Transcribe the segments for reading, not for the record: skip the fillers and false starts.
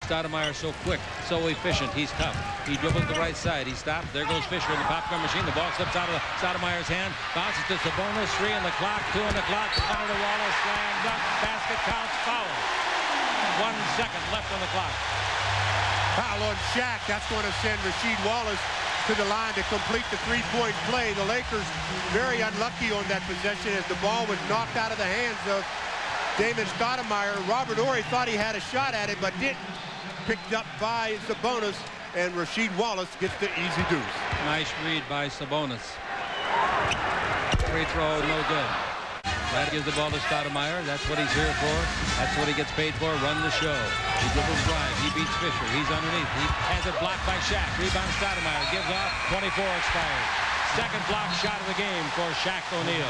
Stoudemire so quick, so efficient. He's tough. He dribbles the right side. He stops. There goes Fisher in the popcorn machine. The ball slips out of Stoudemire's hand. Bounces to Sabonis. 3 on the clock. 2 on the clock. Under the Wallace. Slam dunk. Basket counts. Foul. 1 second left on the clock. Foul on Shaq. That's going to send Rasheed Wallace to the line to complete the three-point play. The Lakers very unlucky on that possession as the ball was knocked out of the hands of Damon Stoudemire. Robert Horry thought he had a shot at it, but didn't. Picked up by Sabonis, and Rasheed Wallace gets the easy deuce. Nice read by Sabonis. Free throw, no good. That gives the ball to Stoudemire. That's what he's here for. That's what he gets paid for. Run the show. He dribbles drive. He beats Fisher. He's underneath. He has it blocked by Shaq. Rebound Stoudemire. Gives off. 24 expired. Second block shot of the game for Shaq O'Neal.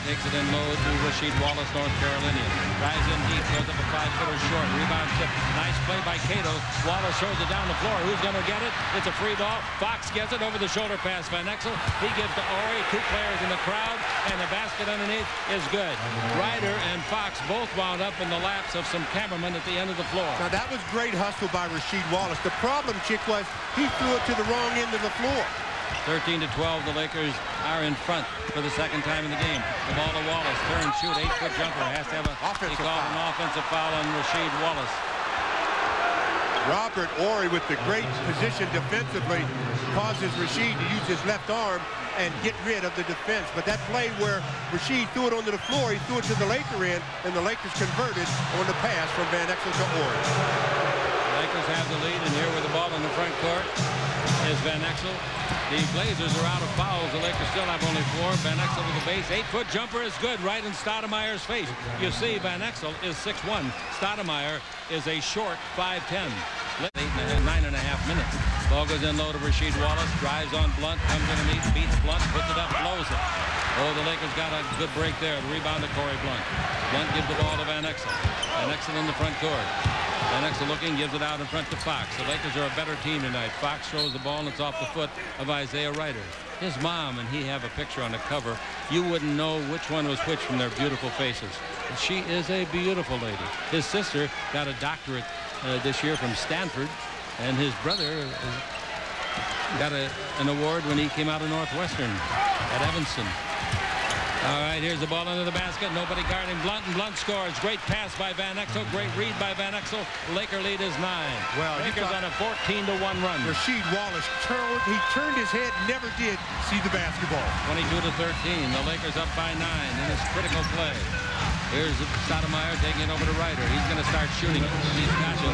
Takes it in low to Rasheed Wallace, North Carolinian. Drives in deep, goes up a 5-footer short. Rebound tip. Nice play by Cato. Wallace throws it down the floor. Who's going to get it? It's a free ball. Fox gets it over the shoulder pass. Van Exel. He gives to Horry. 2 players in the crowd, and the basket underneath is good. Ryder and Fox both wound up in the laps of some cameramen at the end of the floor. Now that was great hustle by Rasheed Wallace. The problem, Chick, was he threw it to the wrong end of the floor. 13-12, the Lakers are in front for the second time in the game. The ball to Wallace, turn, shoot, 8-foot jumper. Has to have an offensive foul on Rasheed Wallace. Robert Horry with the great position defensively causes Rasheed to use his left arm and get rid of the defense. But that play where Rasheed threw it onto the floor, he threw it to the Laker end, and the Lakers converted on the pass from Van Exel to Horry. The Lakers have the lead, and here with the ball in the front court is Van Exel. The Blazers are out of fouls. The Lakers still have only 4. Van Exel with the base. 8-foot jumper is good right in Stoudemire's face. You see, Van Exel is 6'1". Stoudemire is a short 5'10". 9.5 minutes. Ball goes in low to Rasheed Wallace. Drives on Blunt. Comes underneath. Beats Blunt. Puts it up. Blows it. Oh, the Lakers got a good break there. The rebound to Corey Blunt. Blunt gives the ball to Van Exel. Van Exel in the front court. Van Exel looking, gives it out in front to Fox. The Lakers are a better team tonight. Fox throws the ball, and it's off the foot of Isaiah Ryder. His mom and he have a picture on the cover. You wouldn't know which one was which from their beautiful faces. She is a beautiful lady. His sister got a doctorate this year from Stanford, and his brother got an award when he came out of Northwestern at Evanston. All right, here's the ball under the basket. Nobody guarding Blunt, and Blunt scores. Great pass by Van Exel. Great read by Van Exel. Laker lead is 9. Well, Lakers on a 14-1 run. Rasheed Wallace turned his head, never did see the basketball. 22-13. The Lakers up by 9 in this critical play. Here's Stoudemire taking it over to Ryder. He's going to start shooting it. He's got to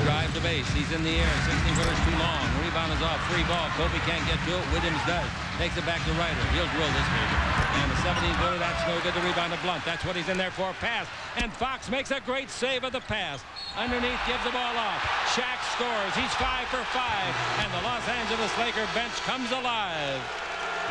drive the base. He's in the air. 16-footers too long. Rebound is off. Free ball. Kobe can't get to it. Williams does. Takes it back to Ryder. He'll drill this baby. And the 17-footer, that's no good. The rebound to Blunt. That's what he's in there for. Pass. And Fox makes a great save of the pass. Underneath, gives the ball off. Shaq scores. He's 5 for 5. And the Los Angeles Laker bench comes alive.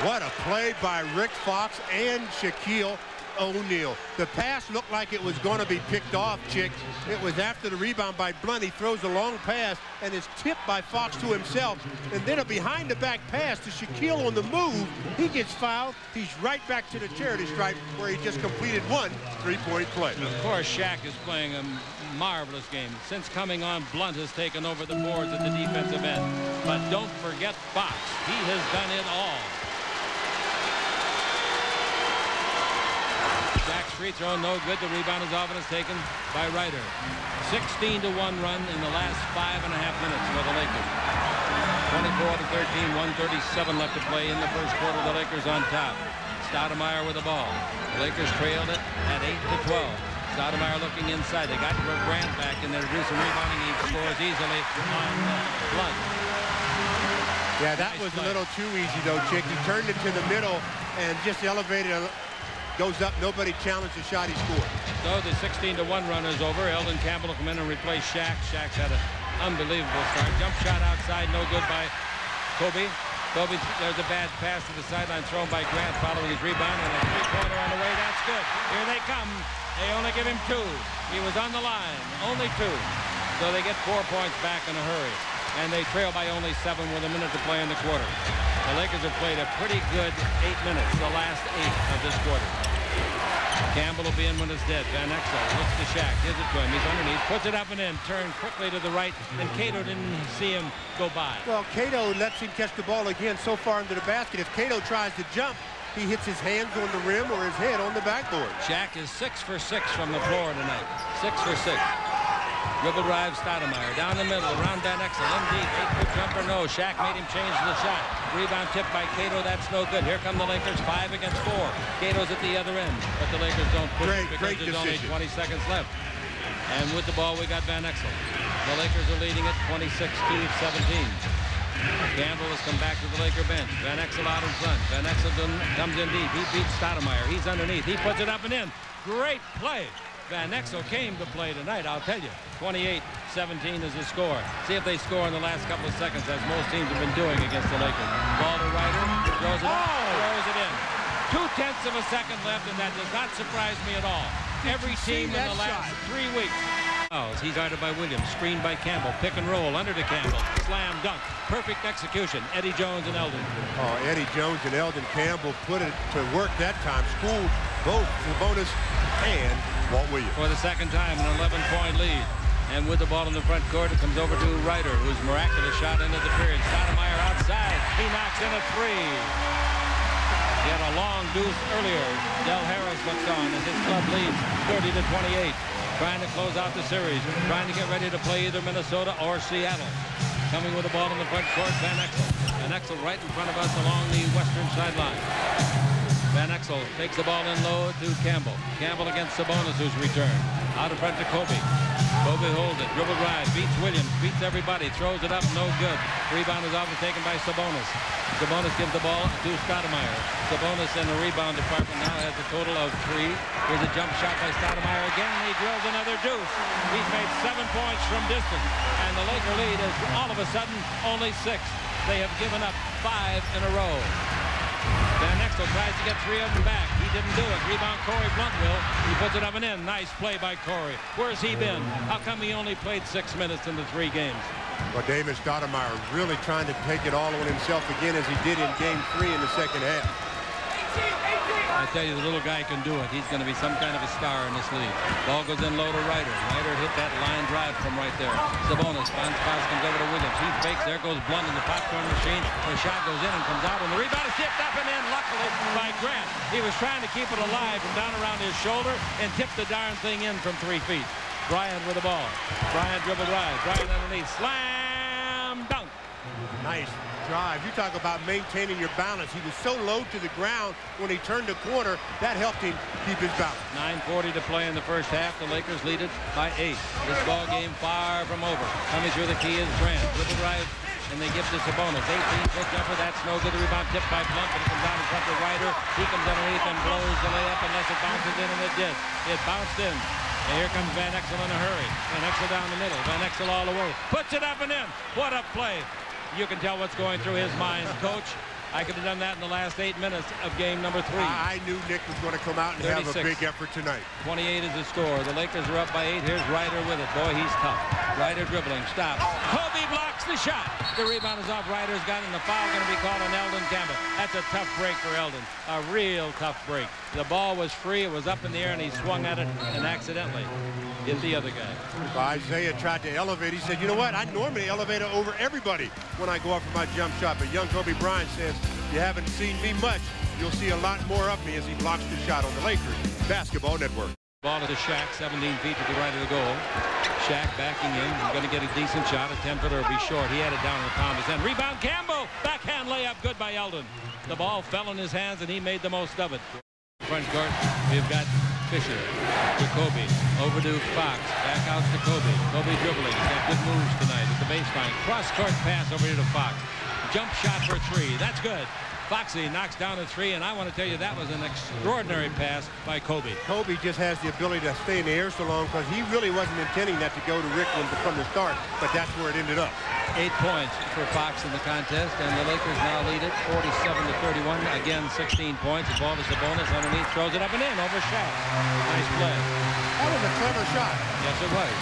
What a play by Rick Fox and Shaquille O'Neal. The pass looked like it was going to be picked off, Chick. It was after the rebound by Blunt. He throws a long pass, and it's tipped by Fox to himself. And then a behind-the-back pass to Shaquille on the move. He gets fouled. He's right back to the charity stripe where he just completed 1 3-point play. Of course, Shaq is playing a marvelous game. Since coming on, Blunt has taken over the boards at the defensive end. But don't forget Fox. He has done it all. Shaq's free throw, no good. The rebound is off and is taken by Ryder. 16-1 run in the last 5.5 minutes for the Lakers. 24-13, 1:37 left to play in the first quarter. The Lakers on top. Stoudemire with the ball. The Lakers trailed it at 8-12. Stoudemire looking inside. They got Grant back in there to do some rebounding. He scores easily on Blunt. Yeah, that was a little too easy, though, Chick. He turned it to the middle and just elevated it. Goes up, nobody challenged the shot he scored. So the 16-1 run is over. Eldon Campbell will come in and replace Shaq. Shaq's had an unbelievable start. Jump shot outside, no good by Kobe. Kobe, there's a bad pass to the sideline thrown by Grant following his rebound, and a three-pointer on the way. That's good. Here they come. They only give him 2. He was on the line, only 2. So they get 4 points back in a hurry. And they trail by only 7 with a minute to play in the quarter. The Lakers have played a pretty good 8 minutes, the last 8 of this quarter. Campbell will be in when it's dead. Van Exel looks to Shaq. Gives it to him. He's underneath. Puts it up and in. Turned quickly to the right. And Cato didn't see him go by. Well, Cato lets him catch the ball again so far into the basket. If Cato tries to jump, he hits his hands on the rim or his head on the backboard. Shaq is 6 for 6 from the floor tonight. 6 for 6. Dribble drive, Stoudemire. Down the middle, around Van Exel. In deep, 8-foot jumper, no. Shaq made him change the shot. Rebound tipped by Cato, that's no good. Here come the Lakers, 5 against 4. Cato's at the other end, but the Lakers don't push because there's only 20 seconds left. And with the ball, we got Van Exel. The Lakers are leading it 26-17. Campbell has come back to the Laker bench. Van Exel out in front. Van Exel comes in deep. He beats Stoudemire. He's underneath. He puts it up and in. Great play. Van Exel came to play tonight, I'll tell you. 28-17 is the score. See if they score in the last couple of seconds, as most teams have been doing against the Lakers. Ball to Ryder, throws it up, throws it in. 0.2 of a second left, and that does not surprise me at all. Every team in the last 3 weeks. He's guarded by Williams, screened by Campbell, pick and roll under to Campbell, slam dunk, perfect execution. Eddie Jones and Eldon. Oh, Eddie Jones and Eldon Campbell put it to work that time. Schooled both Sabonis and Walt Williams. For the second time, an 11-point lead. And with the ball in the front court, it comes over to Ryder, whose miraculous shot ended the period. Stoudemire outside. He knocks in a 3. He had a long deuce earlier. Del Harris looks on as his club leads 30-28. Trying to close out the series. Trying to get ready to play either Minnesota or Seattle. Coming with the ball in the front court, Van Exel. Van Exel right in front of us along the western sideline. Van Exel takes the ball in low to Campbell. Campbell against Sabonis, who's returned. Out in front to Kobe. Kobe holds it. Dribble drive. Beats Williams. Beats everybody. Throws it up. No good. Rebound is overtaken by Sabonis. Sabonis gives the ball to Stoudemire. Sabonis in the rebound department now has a total of 3. Here's a jump shot by Stoudemire again. And he drills another deuce. He's made 7 points from distance. And the Laker lead is all of a sudden only 6. They have given up 5 in a row. Van Exel tries to get 3 of them back. He didn't do it. Rebound Corey Blunt will. He puts it up and in. Nice play by Corey. Where's he been? How come he only played 6 minutes in the 3 games? Well, Damon Stoudemire really trying to take it all on himself again as he did in Game 3 in the second half. I tell you, the little guy can do it. He's going to be some kind of a star in this league. Ball goes in low to Ryder. Ryder hit that line drive from right there. Sabonis, bounce pass comes over to Williams. He fakes. There goes Blunt in the popcorn machine. The shot goes in and comes out. And the rebound is tipped up and in, luckily, by Grant. He was trying to keep it alive from down around his shoulder and tipped the darn thing in from 3 feet. Bryant with the ball. Bryant dribble drive. Bryant underneath. Slam dunk. Nice drive. You talk about maintaining your balance. He was so low to the ground when he turned the corner. That helped him keep his balance. 9:40 to play in the first half. The Lakers lead it by 8. This ball game far from over. Coming through the key is Grant. Dribble drive, and they give to Sabonis. 18-foot jumper. That's no good. The rebound tipped by Blunt, but it comes out in front of Ryder. He comes underneath and blows the layup unless it bounces in, and it did. It bounced in. And here comes Van Exel in a hurry. Van Exel down the middle. Van Exel all the way. Puts it up and in. What a play. You can tell what's going through his mind. Coach, I could have done that in the last 8 minutes of game number 3. I knew Nick was going to come out and 36. have a big effort tonight. 28 is the score. The Lakers are up by 8. Here's Ryder with it. Boy, he's tough. Ryder dribbling. Stop. Kobe blocks the shot. The rebound is off. Ryder's got it, and the foul going to be called on Eldon Campbell. That's a tough break for Eldon. A real tough break. The ball was free. It was up in the air, and he swung at it and accidentally hit the other guy. Isaiah tried to elevate. He said, you know what? I normally elevate it over everybody when I go up for my jump shot. But young Kobe Bryant says, you haven't seen me much. You'll see a lot more of me as he blocks the shot on the Lakers Basketball Network. Ball to Shaq, 17 feet to the right of the goal. Shaq backing in. He's going to get a decent shot. A 10-footer will be short. He had it down in the palm of his hand. Rebound Campbell. Backhand layup. Good by Eldon. The ball fell in his hands, and he made the most of it. Front court, we've got Fisher to Kobe. Over to Fox. Back out to Kobe. Kobe dribbling. He's got good moves tonight at the baseline. Cross-court pass over here to Fox. Jump shot for 3. That's good. Foxy knocks down a 3, and I want to tell you that was an extraordinary pass by Kobe. Kobe just has the ability to stay in the air so long because he really wasn't intending that to go to Rick from the start, but that's where it ended up. 8 points for Fox in the contest, and the Lakers now lead it 47-31. Again, 16 points. The ball to Sabonis underneath, throws it up and in over Shaq. Nice play. That was a clever shot. Yes, it was.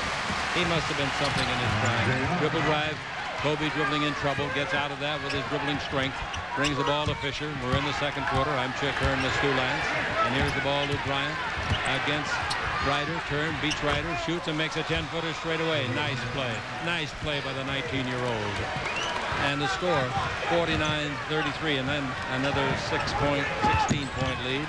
He must have been something in his prime. Dribble drive. Kobe dribbling in trouble. Gets out of that with his dribbling strength. Brings the ball to Fisher. We're in the second quarter. I'm Chick Hearn, the Stu Lance. And here's the ball to Bryant. against Ryder. Turn, beats Ryder, shoots and makes a 10-footer straight away. Nice play. Nice play by the 19-year-old. And the score, 49-33, and then another 16-point lead.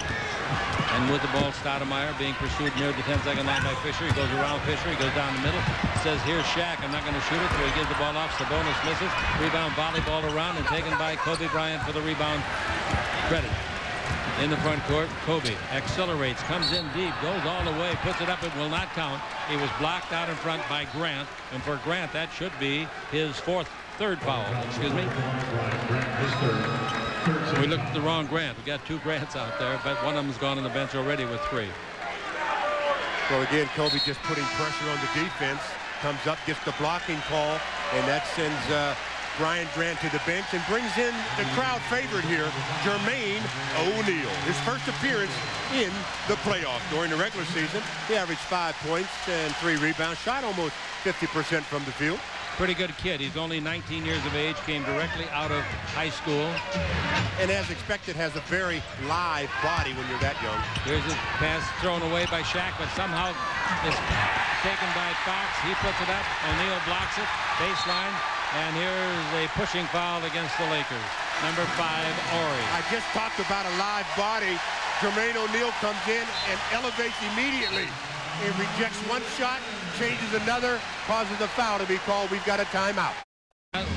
And with the ball, Stoudemire being pursued near the 10-second line by Fisher. He goes around Fisher. He goes down the middle. Says, here's Shaq. I'm not going to shoot it. So he gives the ball off. Sabonis misses. Rebound volleyball around and taken by Kobe Bryant for the rebound credit. In the front court, Kobe accelerates, comes in deep, goes all the way, puts it up. It will not count. He was blocked out in front by Grant. And for Grant, that should be his third foul. Excuse me. We looked at the wrong Grant. We got two Grants out there, but one of them's gone on the bench already with 3. Well, again, Kobe just putting pressure on the defense. Comes up, gets the blocking call, and that sends Brian Grant to the bench and brings in the crowd favorite here, Jermaine O'Neal. His first appearance in the playoffs. During the regular season, he averaged 5 points and 3 rebounds, shot almost 50% from the field. Pretty good kid. He's only 19 years of age, came directly out of high school. And as expected, has a very live body when you're that young. Here's his pass thrown away by Shaq, but somehow it's taken by Fox. He puts it up. O'Neal blocks it. Baseline. And here's a pushing foul against the Lakers. Number 5, Horry. I just talked about a live body. Jermaine O'Neal comes in and elevates immediately. He rejects one shot, changes another, causes a foul to be called. We've got a timeout.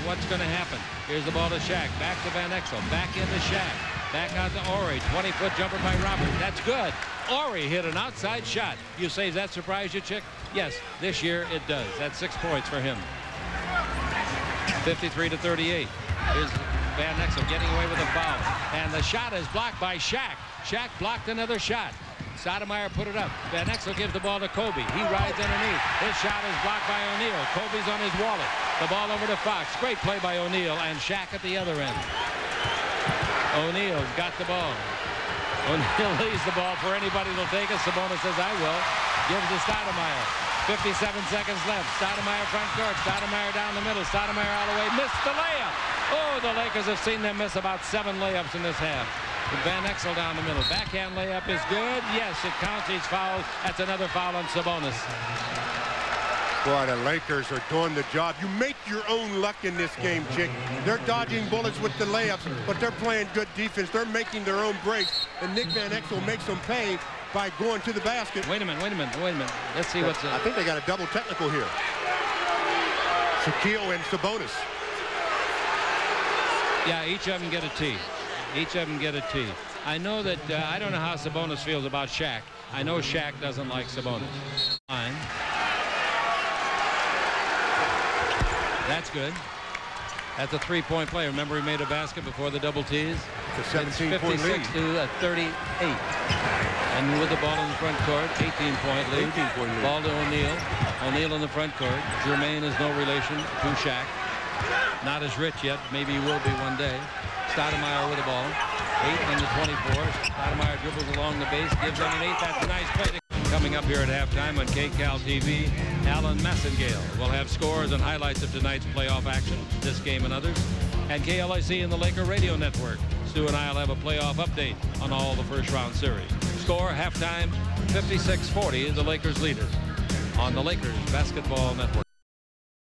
What's going to happen? Here's the ball to Shaq. Back to Van Exel. Back into Shaq. Back out to Horry. 20-foot jumper by Robert. That's good. Horry hit an outside shot. You say, does that surprise you, Chick? Yes, this year it does. That's 6 points for him. 53-38. Here's Van Exel getting away with a foul. And the shot is blocked by Shaq. Shaq blocked another shot. Stoudemire put it up. Van Exel gives the ball to Kobe. He rides underneath. His shot is blocked by O'Neal. Kobe's on his wallet. The ball over to Fox. Great play by O'Neal, and Shaq at the other end. O'Neal's got the ball. O'Neal leaves the ball for anybody that'll take it. Sabonis says, I will. Gives to Stoudemire. 57 seconds left. Stoudemire front court. Stoudemire down the middle. Stoudemire all the way. Missed the layup. Oh, the Lakers have seen them miss about 7 layups in this half. Van Exel down the middle. Backhand layup is good. Yes, it counts. He's fouled. That's another foul on Sabonis. Boy, the Lakers are doing the job. You make your own luck in this game, Chick. They're dodging bullets with the layups, but they're playing good defense. They're making their own breaks, and Nick Van Exel makes them pay by going to the basket. Wait a minute. Let's see what's... I think they got a double technical here. Shaquille and Sabonis. Yeah, each of them get a tee. Each of them get a tee. I know that, I don't know how Sabonis feels about Shaq. I know Shaq doesn't like Sabonis. Fine. That's good. That's a 3-point play. Remember, he made a basket before the double tees. It's a 17-point lead. 56-38. And with the ball in the front court, 18-point lead. 18-point lead. Ball to O'Neal. O'Neal in the front court. Jermaine is no relation to Shaq. Not as rich yet. Maybe he will be one day. Stoudemire with the ball. 8 and the 24. Stoudemire dribbles along the base. Gives them an 8. That's a nice play. Coming up here at halftime on KCAL TV, Alan Massengale will have scores and highlights of tonight's playoff action, this game and others. And KLIC and the Laker Radio Network. Stu and I will have a playoff update on all the first-round series. Score, halftime, 56-40, the Lakers lead it on the Lakers Basketball Network.